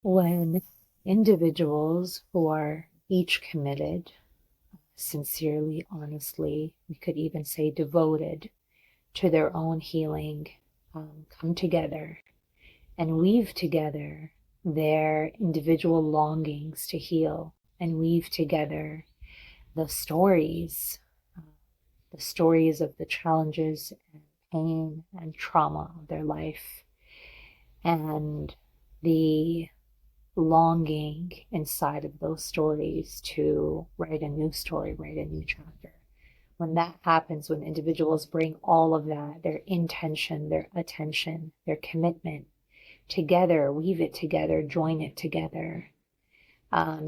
when individuals who are each committed, sincerely, honestly, we could even say devoted to their own healing, come together and weave together their individual longings to heal and weave together the stories, uh, the stories of the challenges and pain and trauma of their life, and the longing inside of those stories to write a new story, write a new chapter. When that happens, when individuals bring all of that, their intention, their attention, their commitment together, weave it together, join it together,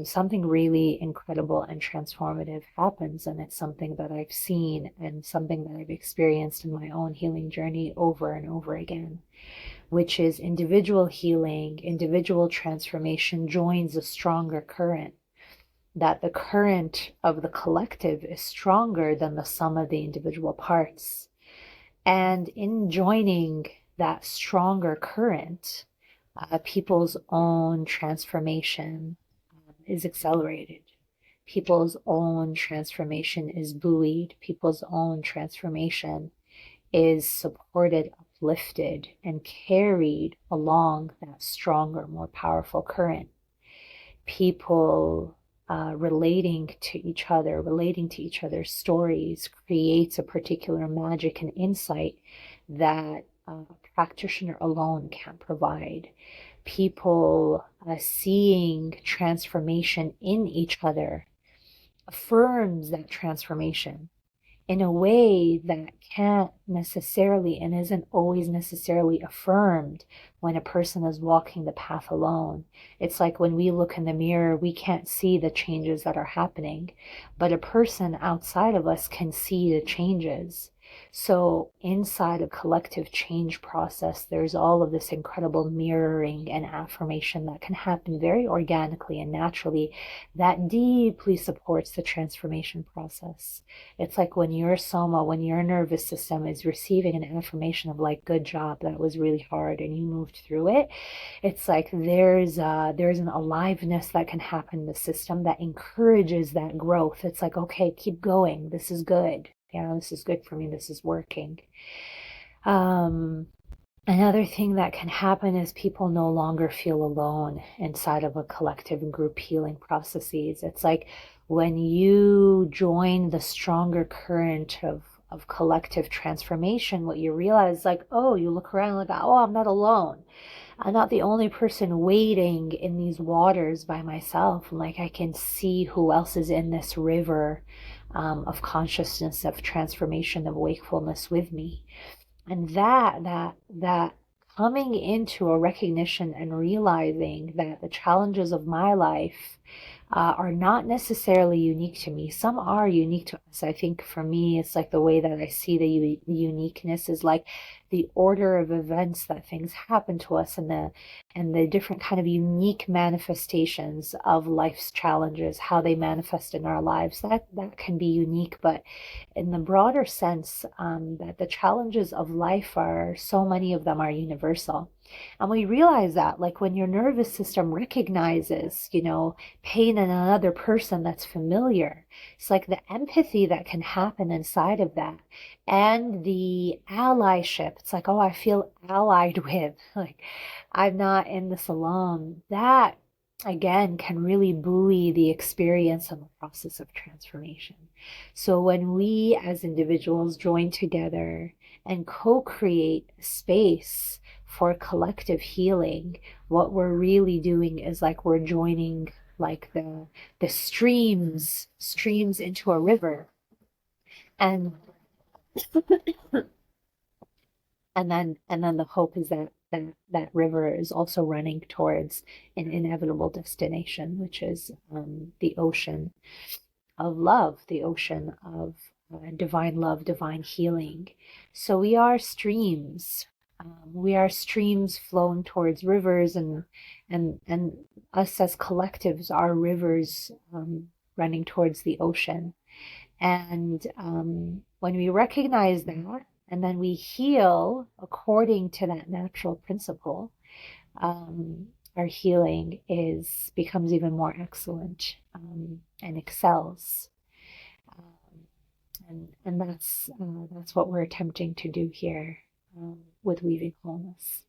something really incredible and transformative happens. And it's something that I've seen and something that I've experienced in my own healing journey over and over again, which is individual healing, individual transformation joins a stronger current. That the current of the collective is stronger than the sum of the individual parts. And in joining that stronger current, people's own transformation is accelerated. People's own transformation is buoyed. People's own transformation is supported, uplifted, and carried along that stronger, more powerful current. People relating to each other, relating to each other's stories creates a particular magic and insight that a practitioner alone can't provide. People seeing transformation in each other affirms that transformation in a way that can't necessarily and isn't always necessarily affirmed when a person is walking the path alone. It's like when we look in the mirror, we can't see the changes that are happening, but a person outside of us can see the changes. So inside a collective change process, there's all of this incredible mirroring and affirmation that can happen very organically and naturally that deeply supports the transformation process. It's like when your soma, when your nervous system is receiving an affirmation of like, good job, that was really hard and you moved through it. It's like there's an aliveness that can happen in the system that encourages that growth. It's like, okay, keep going. This is good. This is good for me. This is working. Another thing that can happen is people no longer feel alone inside of a collective and group healing processes. It's like when you join the stronger current of collective transformation, what you realize is like, oh, you look around like, oh, I'm not alone. I'm not the only person wading in these waters by myself. Like I can see who else is in this river of consciousness, of transformation, of wakefulness with me. And that coming into a recognition and realizing that the challenges of my life are not necessarily unique to me. Some are unique to us. I think for me, it's like the way that I see the uniqueness is like the order of events that things happen to us and the different kind of unique manifestations of life's challenges, how they manifest in our lives. That can be unique, but in the broader sense, that the challenges of life are so many of them are universal. And we realize that, like when your nervous system recognizes, pain in another person that's familiar, it's like the empathy that can happen inside of that and the allyship. It's like, oh, I feel allied with, like, I'm not in this alone. That, again, can really buoy the experience and the process of transformation. So when we as individuals join together and co-create space for collective healing, what we're really doing is like we're joining like the streams into a river, and and then the hope is that river is also running towards an inevitable destination, which is the ocean of love, the ocean of divine love, divine healing. So we are streams. We are streams flowing towards rivers, and us as collectives are rivers running towards the ocean. And when we recognize that, and then we heal according to that natural principle, our healing becomes even more excellent, and excels. Um, and that's what we're attempting to do here with Weaving Wholeness.